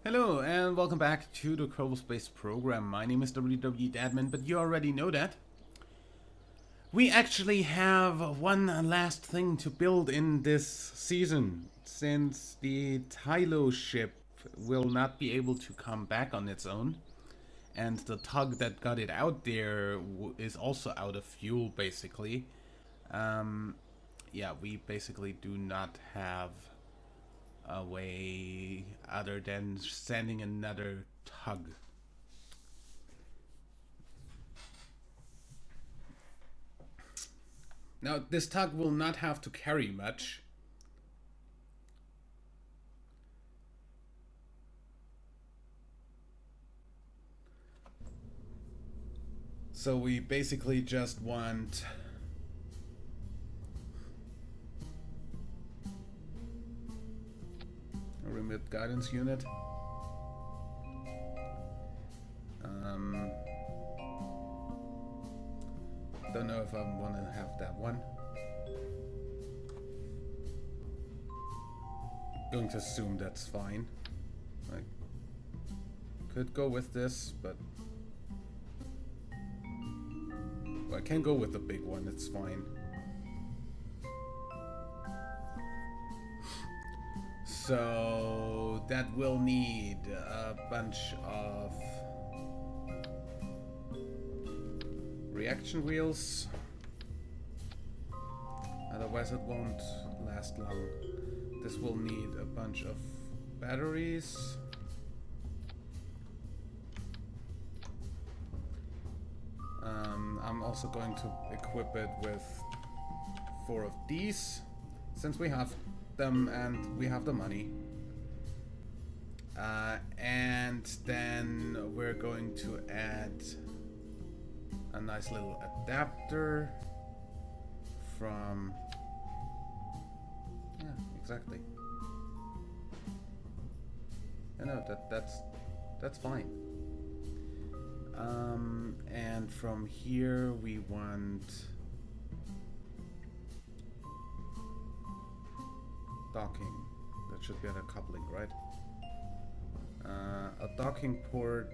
Hello and welcome back to the Kerbal Space Program. My name is WWDadmin, but you already know that. We actually have one last thing to build in this season, since the Tylo ship will not be able to come back on its own. And the tug that got it out there is also out of fuel, basically. Yeah, we basically do not have a way other than sending another tug. Now, this tug will not have to carry much. So we basically just want a remote guidance unit. Don't know if I want to have that one. Going to assume that's fine. Like, could go with this, but well, I can go with the big one. It's fine. So that will need a bunch of reaction wheels. Otherwise it won't last long. This will need a bunch of batteries. I'm also going to equip it with 4 of these, since we have them and we have the money. And then we're going to add a nice little adapter from... yeah, exactly. I know that's fine. And from here we want docking. That should be at a coupling, right? A docking port.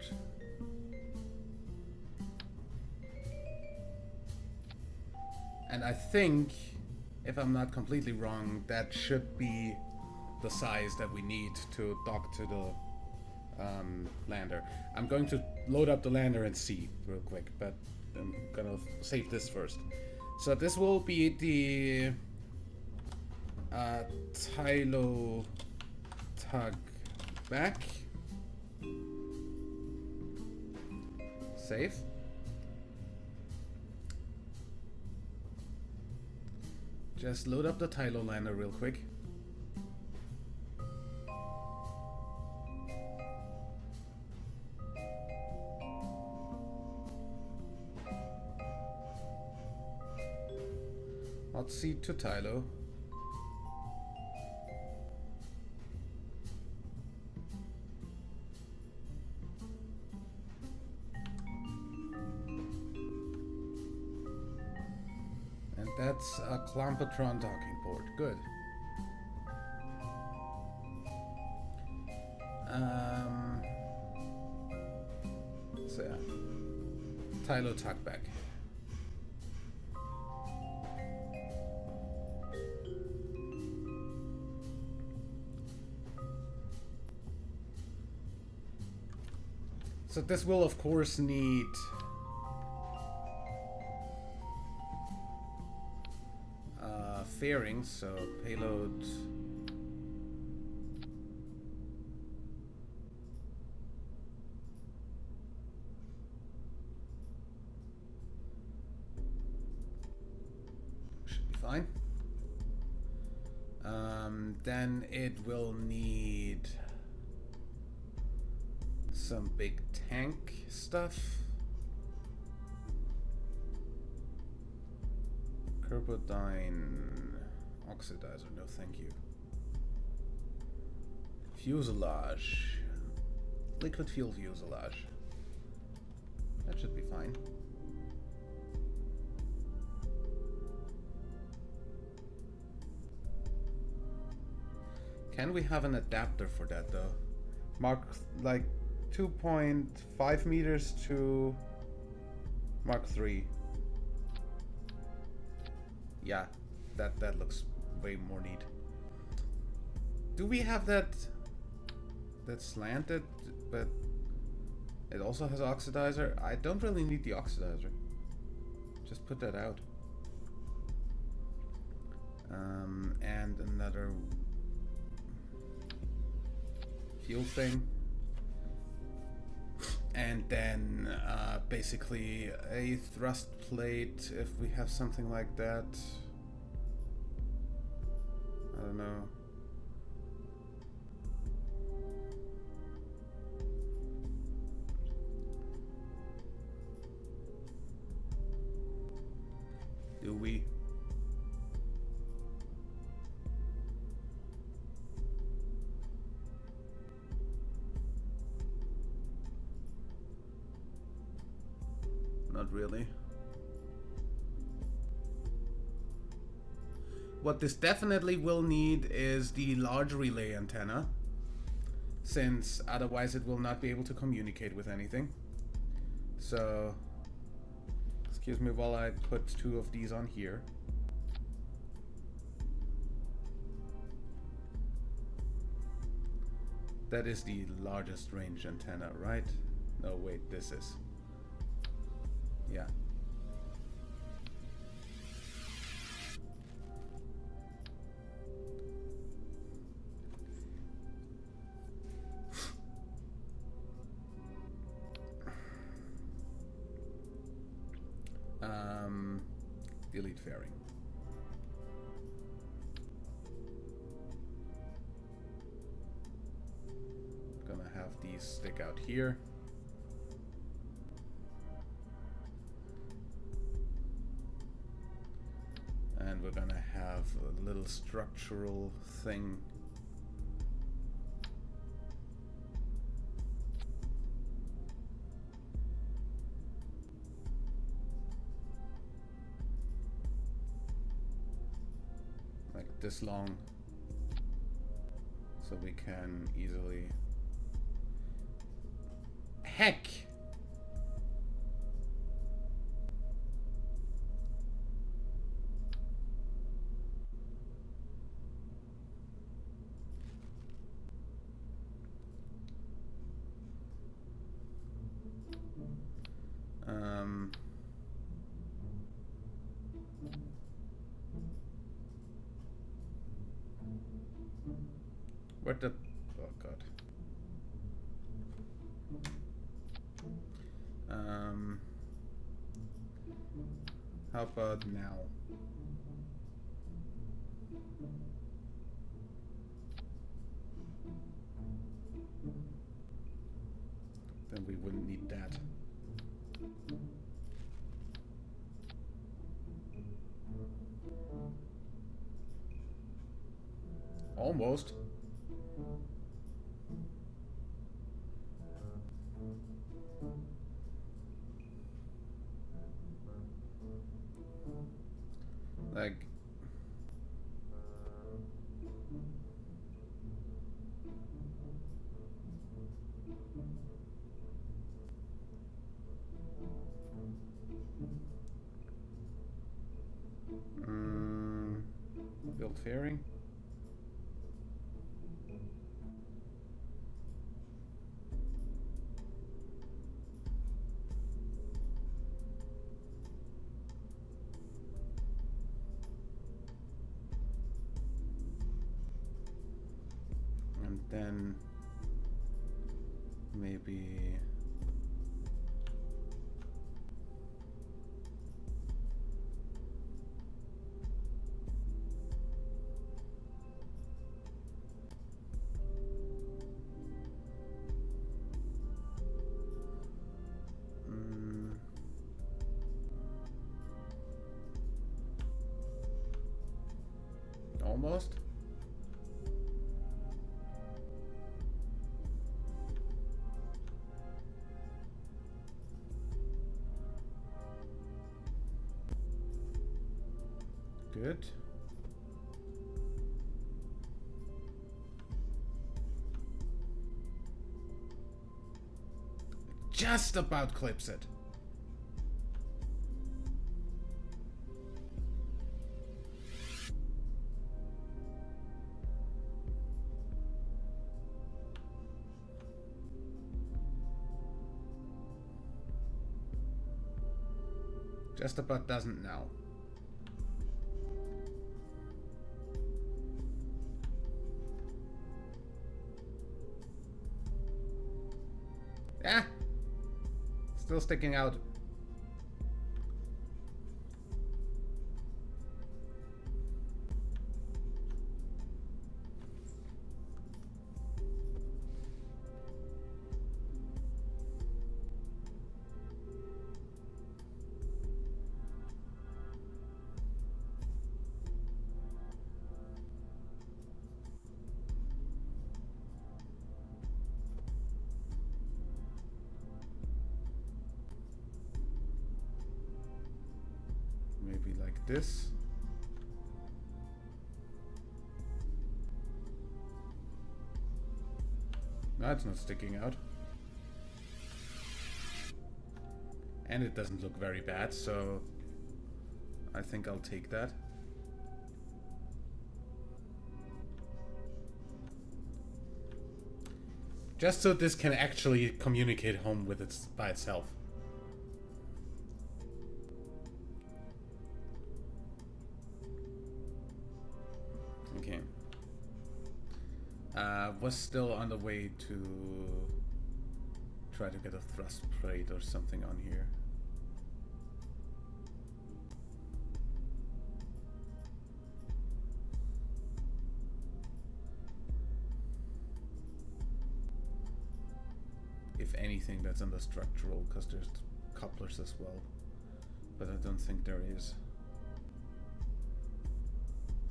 And I think, if I'm not completely wrong, that should be the size that we need to dock to the lander. I'm going to load up the lander and see real quick, but I'm gonna save this first. So this will be the Tylo tug back. Save. Just load up the Tylo lander real quick. Hot seat to Tylo. And that's a Clampatron docking port. Good. So yeah. Tylo tuck back. So this will of course need fairings, so payload should be fine. Then it will need some big tank stuff. Carbodine oxidizer, no thank you. Fuselage. Liquid fuel fuselage. That should be fine. Can we have an adapter for that though? Mark like 2.5 meters to Mark 3. Yeah, that looks way more neat. Do we have that slanted, but it also has oxidizer? I don't really need the oxidizer. Just put that out. And another fuel thing. And then basically a thrust plate if we have something like that. I don't know. Do we? Not really. What this definitely will need is the large relay antenna, since otherwise it will not be able to communicate with anything. So, excuse me while I put 2 of these on here. That is the largest range antenna, right? No, wait, this is. Yeah. Delete fairing. Gonna have these stick out here. And we're gonna have a little structural thing. Like this long. So we can easily... Heck! What the... Oh god. How about now? Then we wouldn't need that. Almost. Like... build fairing. And then maybe almost. Good. just about clips it. Just about doesn't now. Yeah, still sticking out. Maybe like this. No, it's not sticking out. And it doesn't look very bad, so I think I'll take that. Just so this can actually communicate home with it by itself. Okay. Was still on the way to try to get a thrust plate or something on here. If anything, that's under structural, because there's couplers as well. But I don't think there is.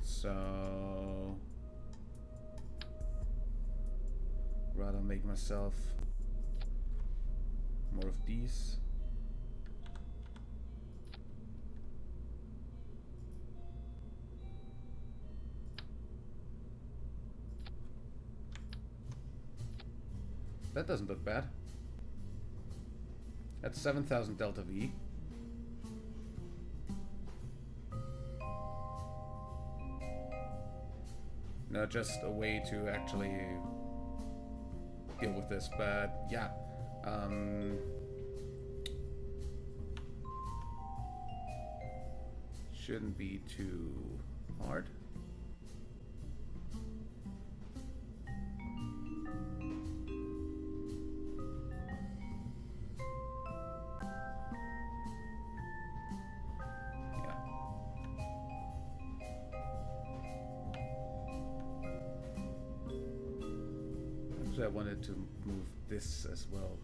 So rather make myself more of these. That doesn't look bad. That's 7,000 delta V. No, just a way to actually deal with this, but yeah. Shouldn't be too hard. I wanted to move this as well.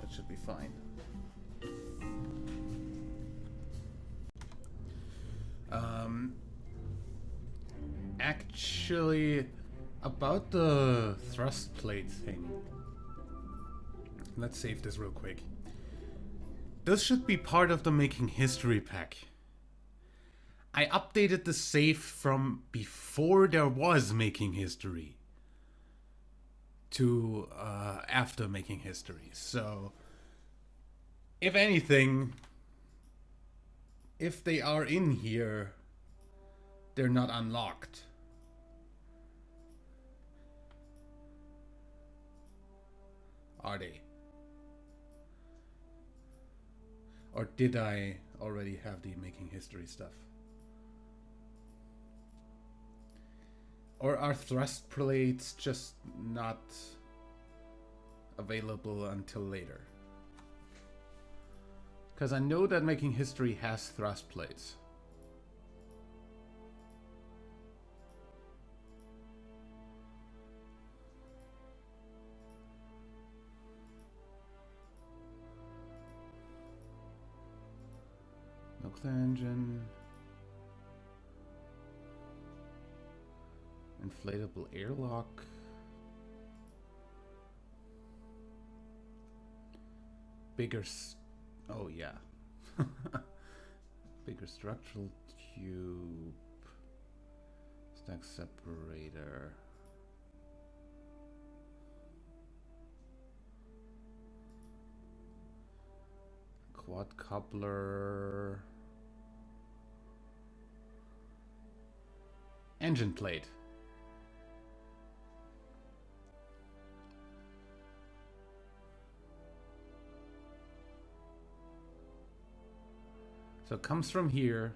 That should be fine. Actually, about the thrust plate thing, let's save this real quick. This should be part of the Making History pack. I updated the save from before there was Making History to after Making History. So, if anything, if they are in here, they're not unlocked. Are they? Or did I already have the Making History stuff? Or are thrust plates just not available until later? Because I know that Making History has thrust plates. Nuclear engine. Inflatable airlock. bigger... oh, yeah. Bigger structural tube. Stack separator. Quad coupler. Engine plate. So it comes from here.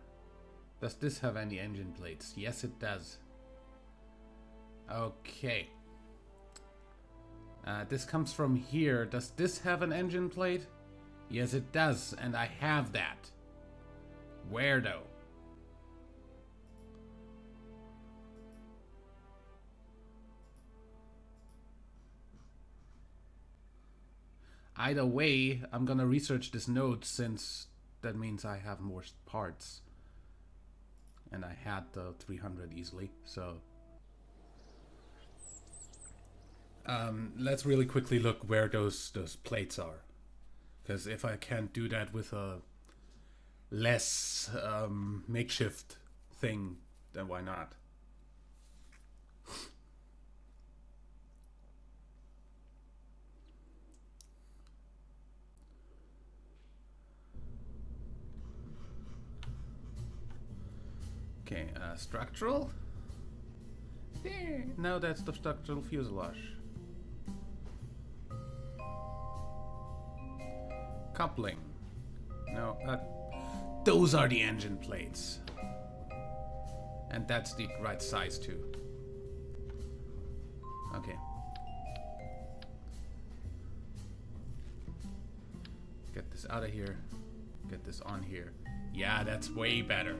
Does this have any engine plates? Yes, it does. Okay. This comes from here. Does this have an engine plate? Yes, it does, and I have that. Where though? Either way, I'm gonna research this node since that means I have more parts. And I had the 300 easily, so... let's really quickly look where those plates are. Because if I can't do that with a less makeshift thing, then why not? Okay, structural? There. No, that's the structural fuselage. Coupling. No, those are the engine plates. And that's the right size too. Okay. Get this out of here. Get this on here. Yeah, that's way better.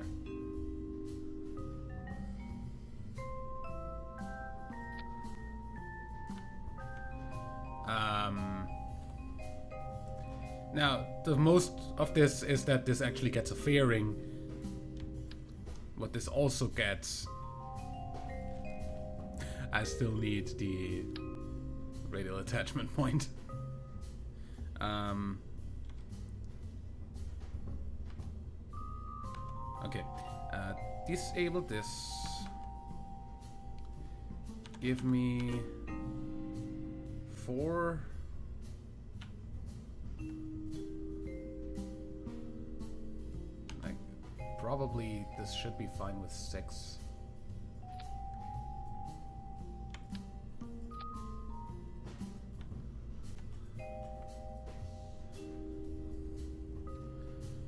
Now, the most of this is that this actually gets a fairing. What this also gets... I still need the radial attachment point. Okay. Disable this. Give me 4... Probably this should be fine with 6.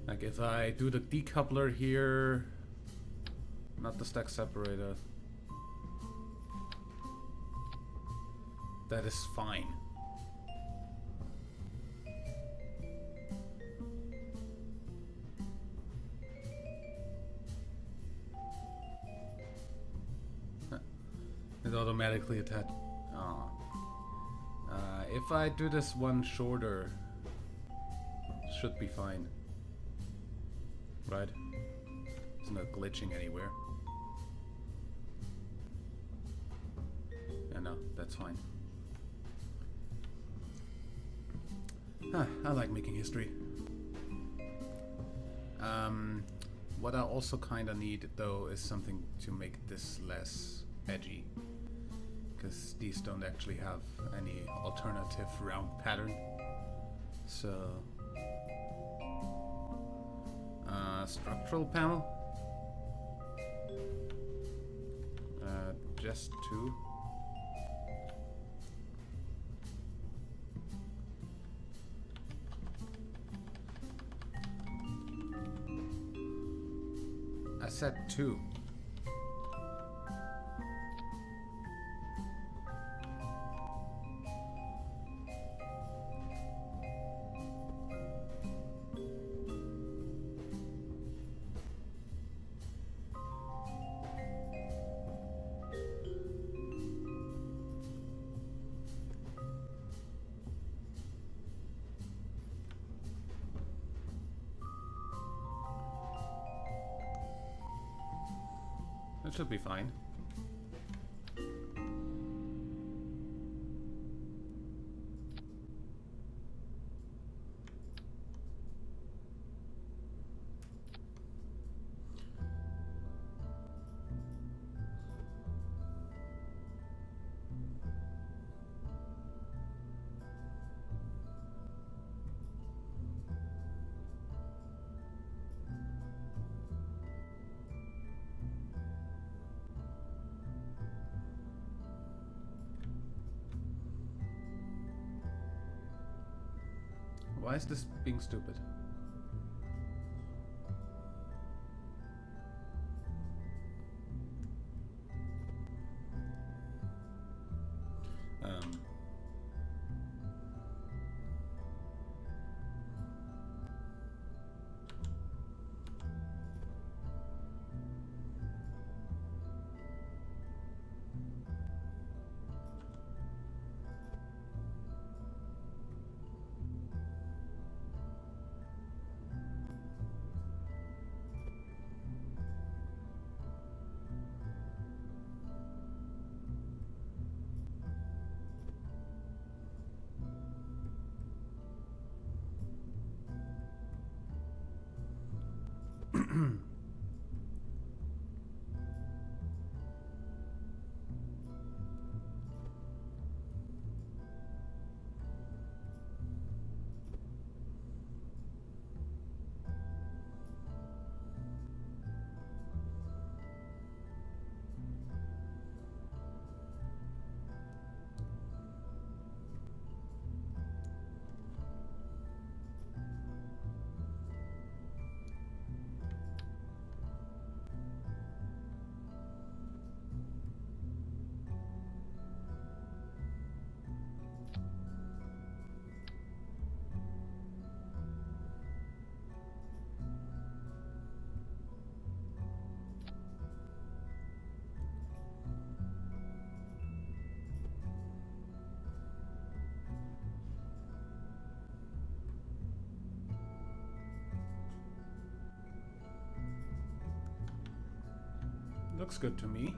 Like if I do the decoupler here, not the stack separator, that is fine. It automatically attached. Oh. If I do this one shorter, should be fine. Right? It's not glitching anywhere. Yeah, no, that's fine. I like making history. What I also kind of need, though, is something to make this less edgy. Because these don't actually have any alternative round pattern. So... structural panel. Just 2. I said 2. That should be fine. Why is this being stupid? Looks good to me.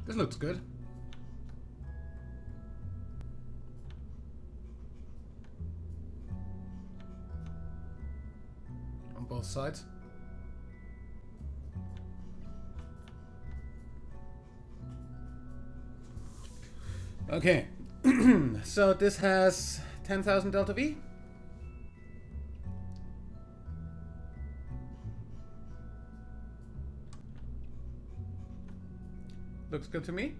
This looks good. On both sides. Okay. So this has 10,000 delta V. Looks good to me.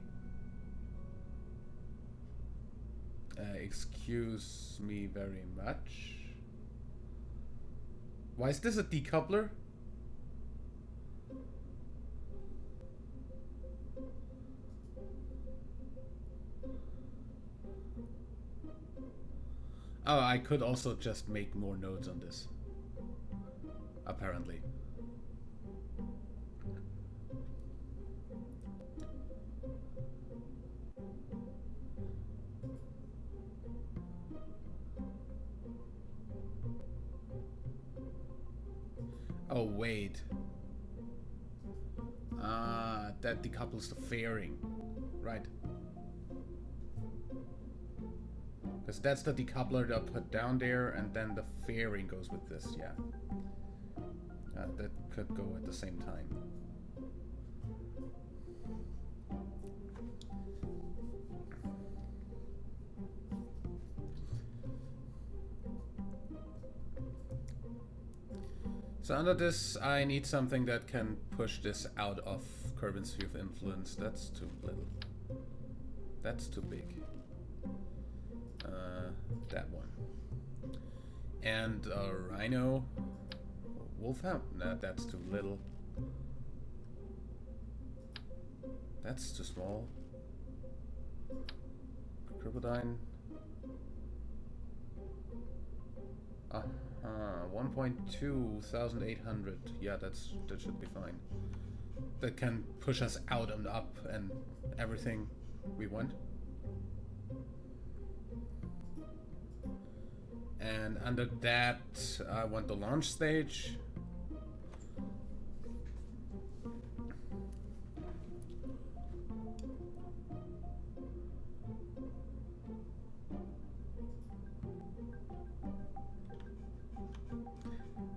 Excuse me very much. Why is this a decoupler? Oh, I could also just make more nodes on this. Apparently. Oh, wait. Ah, that decouples the fairing. Right. Because that's the decoupler that I put down there, and then the fairing goes with this, yeah. That could go at the same time. So under this, I need something that can push this out of Kerbal sphere of influence. That's too little. That's too big. That one. And a Rhino. Wolfhound? Nah, that's too little. That's too small. Crocodile. 1.2,800. Yeah, that should be fine. that can push us out and up and everything we want. And under that, I want the launch stage.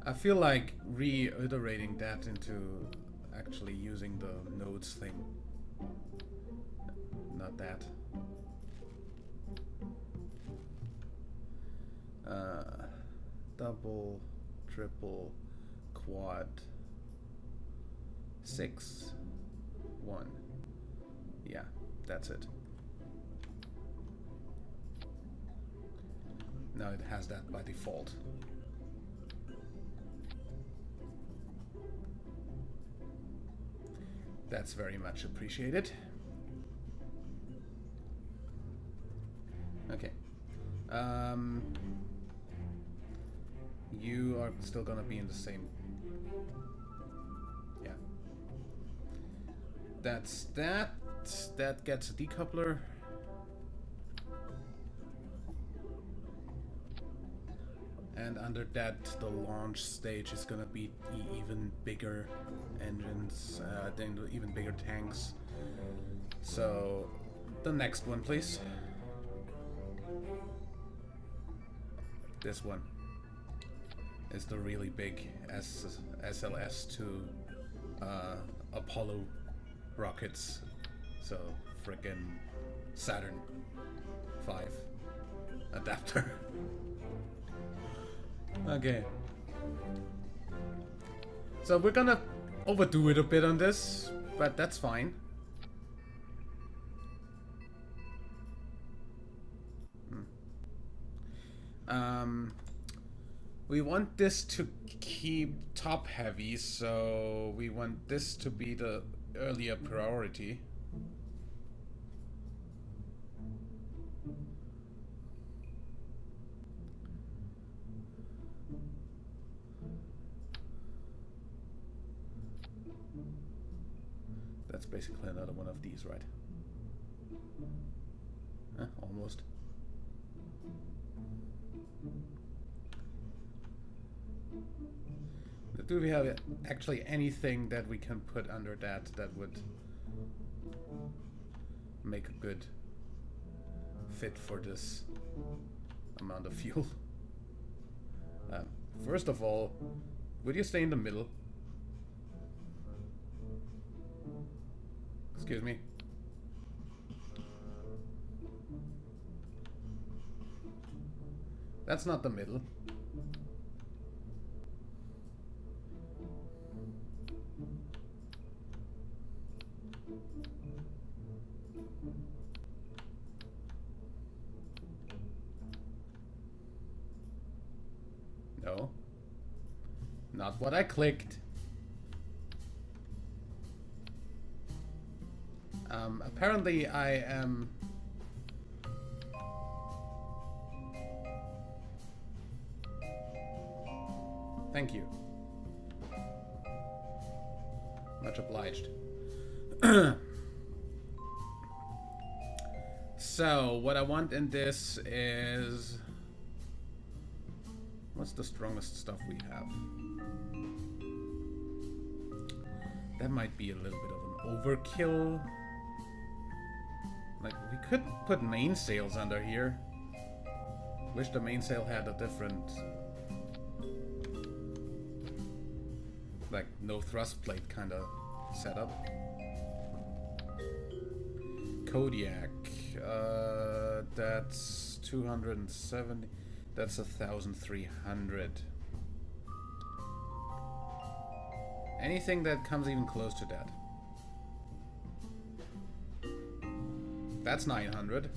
I feel like reiterating that into actually using the nodes thing. Not that. Double, triple, quad, 6, 1. Yeah, that's it. Now it has that by default. That's very much appreciated. Okay. You are still gonna be in the same. Yeah. That's that. That gets a decoupler. And under that, the launch stage is gonna be even bigger engines, then even bigger tanks. So, the next one, please. This one is the really big SLS to Apollo rockets. So, frickin' Saturn V adapter. Okay. So we're gonna overdo it a bit on this, but that's fine. We want this to keep top heavy, so we want this to be the earlier priority. That's basically another one of these, right? Almost. Do we have actually anything that we can put under that that would make a good fit for this amount of fuel? First of all, would you stay in the middle? Excuse me. That's not the middle. No. Not what I clicked. Apparently I am... Thank you. Much obliged. So, what I want in this is... What's the strongest stuff we have? That might be a little bit of an overkill. Like, we could put mainsails under here. Wish the mainsail had a different... like, no thrust plate kind of setup. Kodiak. That's 270. That's 1,300. Anything that comes even close to that. That's 900.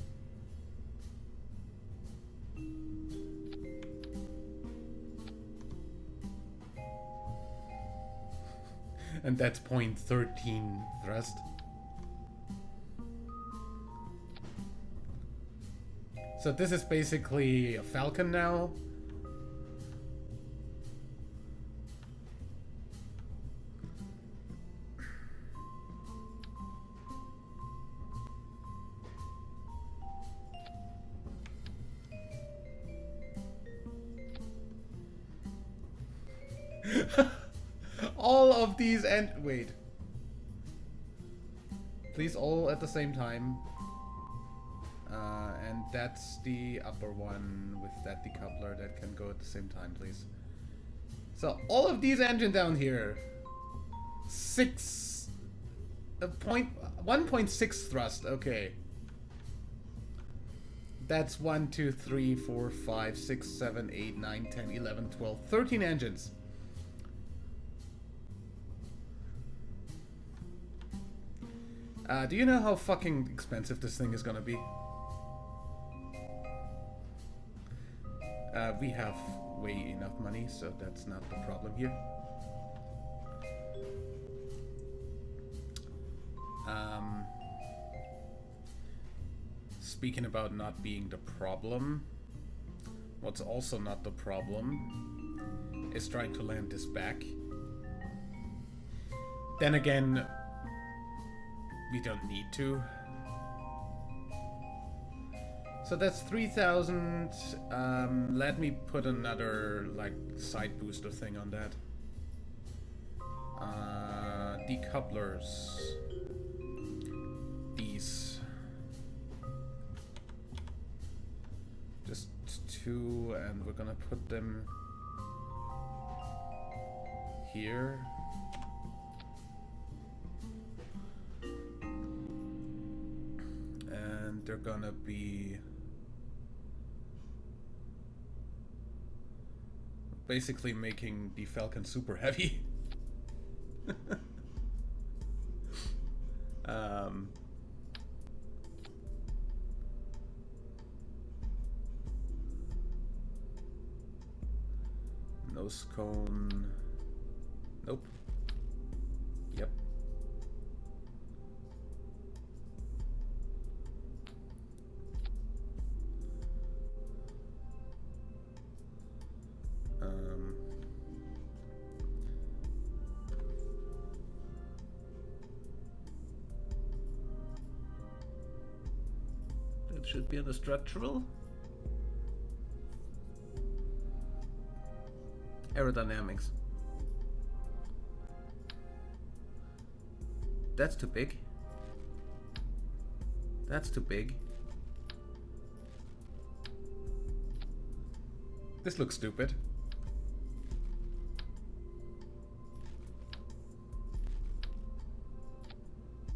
And that's 0.13 thrust. So this is basically a Falcon now. of these and wait. Please all at the same time. And that's the upper one with that decoupler that can go at the same time, please. So all of these engine down here. 1.6 thrust, okay. That's 1, 2, 3, 4, 5, 6, 7, 8, 9, 10, 11, 12, 13 engines. Do you know how fucking expensive this thing is gonna be? We have way enough money, so that's not the problem here. Speaking about not being the problem, what's also not the problem is trying to land this back. Then again, we don't need to. So that's 3,000. Let me put another like side booster thing on that. Decouplers. These. Just 2, and we're gonna put them here. And they're gonna be basically making the Falcon super heavy. Nose cone. Nope. Yep. That should be on the structural. Aerodynamics. That's too big. That's too big. This looks stupid.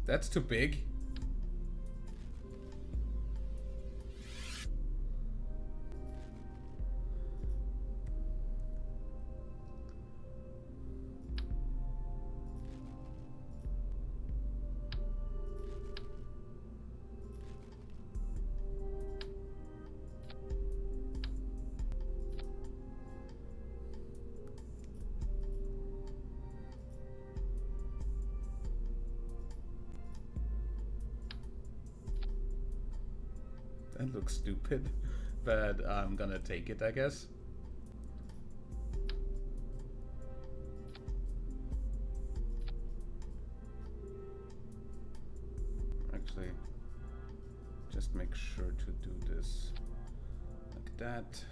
That's too big. That looks stupid, but I'm gonna take it, I guess. Actually, just make sure to do this like that.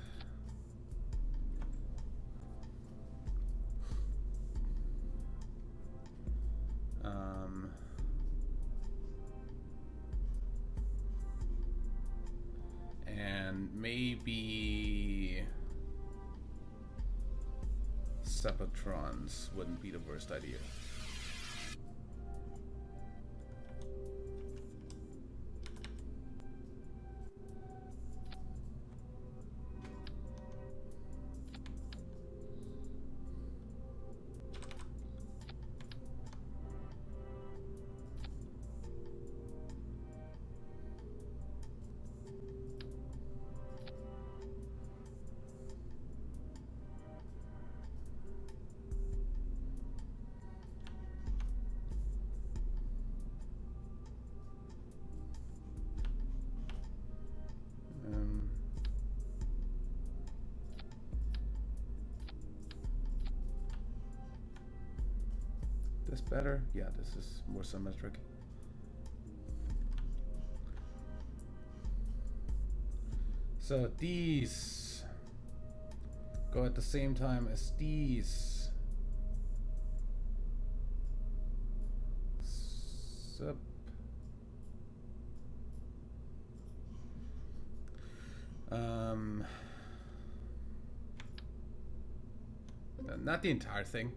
And maybe Sabatrons wouldn't be the worst idea. This better? Yeah, this is more symmetric. So these go at the same time as these. Sup? Not the entire thing.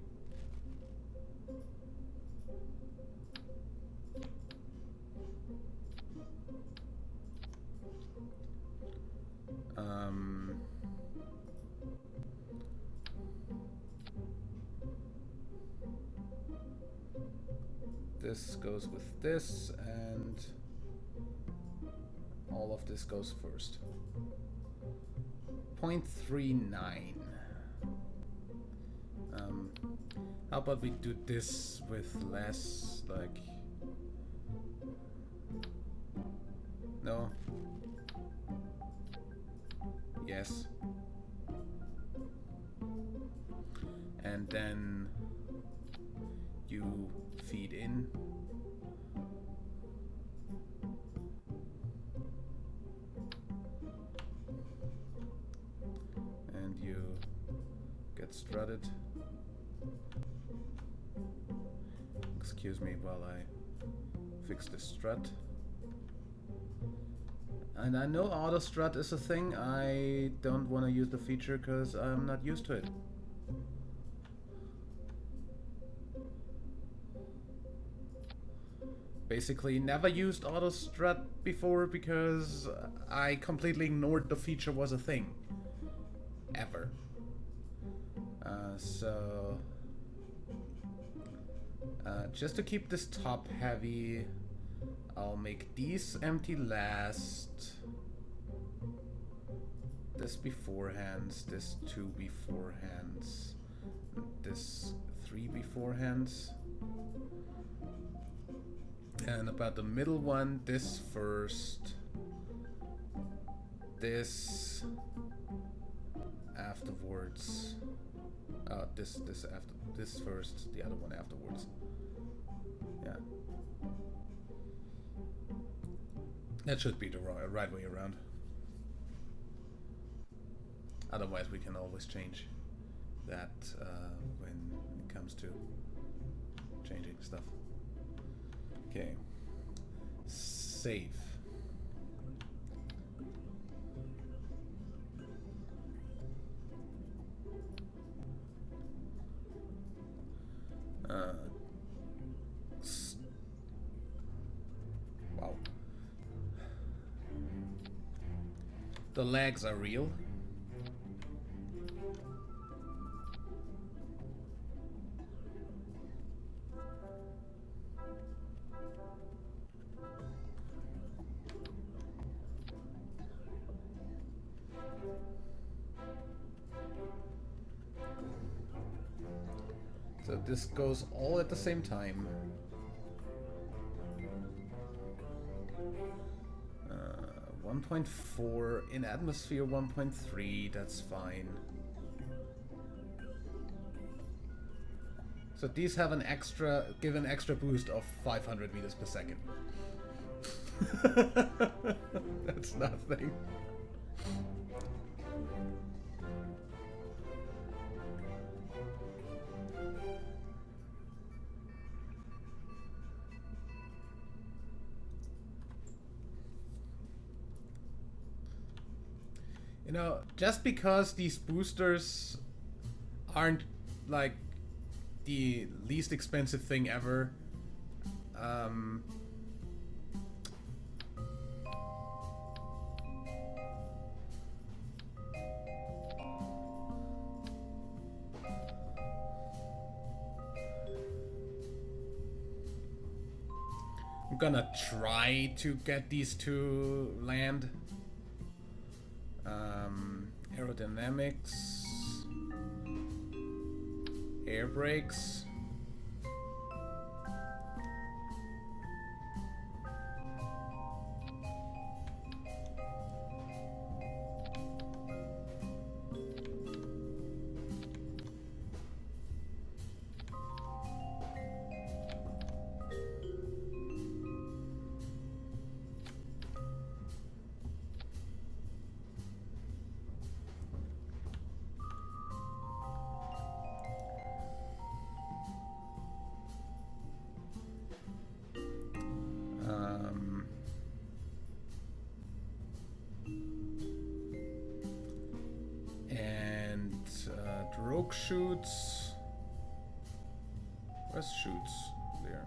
This goes with this, and all of this goes first. 0.39. How about we do this with less, like... No? Yes. And then you feed in. And you get strutted. Excuse me while I fix the strut. And I know auto strut is a thing. I don't want to use the feature because I'm not used to it. Basically never used auto strut before because I completely ignored the feature was a thing. Ever. Just to keep this top heavy, I'll make these empty last. This beforehands, this 2 beforehands, this 3 beforehands. And about the middle one, this first, this afterwards. This first, the other one afterwards. Yeah. That should be the right way around. Otherwise we can always change that when it comes to changing stuff. Okay. Save. Wow. The lags are real. So this goes all at the same time. 1.4 in atmosphere, 1.3. That's fine. So these have an extra, give an extra boost of 500 meters per second. That's nothing. You know, just because these boosters aren't like the least expensive thing ever, I'm gonna try to get these to land. Aerodynamics, air brakes. parachutes. Where's chutes? There.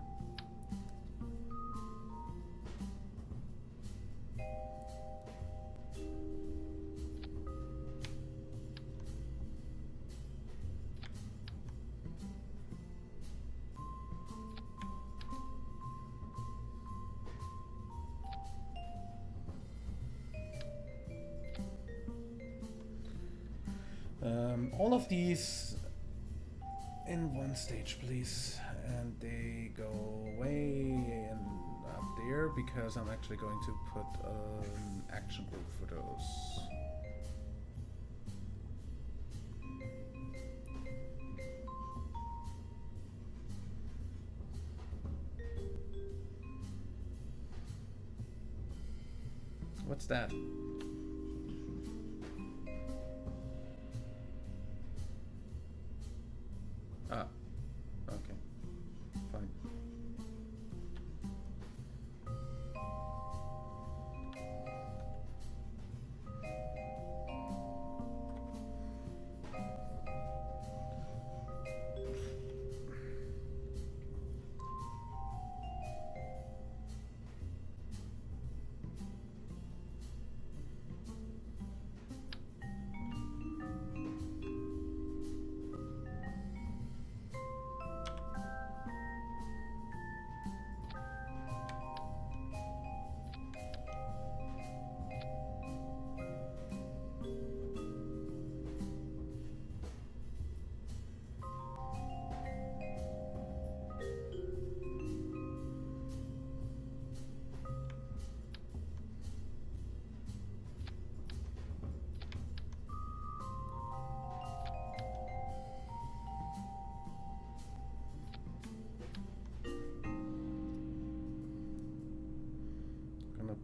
All of these in one stage, please. And they go way and up there because I'm actually going to put an action group for those. What's that? Ah, okay, fine.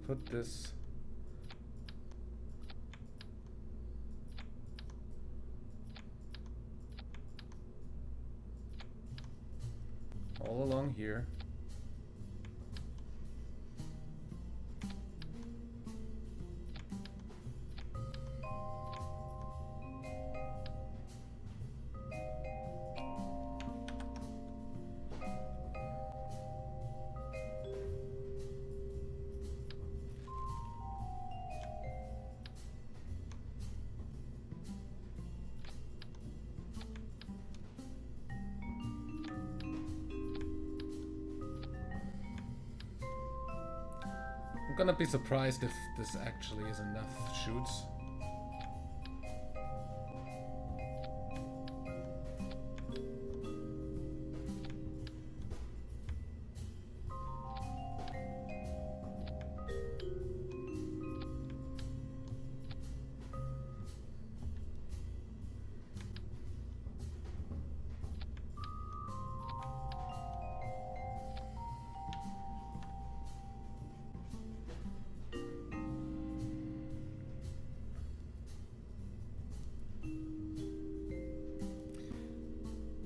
Put this all along here. I'm gonna be surprised if this actually is enough shoots.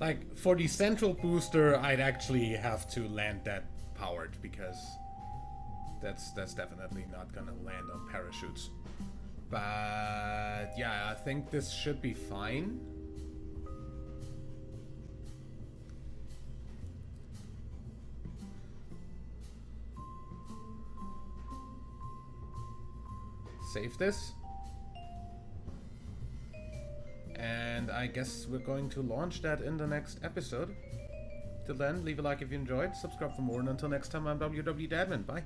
Like, for the central booster, I'd actually have to land that powered, because that's definitely not gonna land on parachutes. But yeah, I think this should be fine. Save this. And I guess we're going to launch that in the next episode. Till then, leave a like if you enjoyed, subscribe for more, and until next time, I'm WWDadmin. Bye.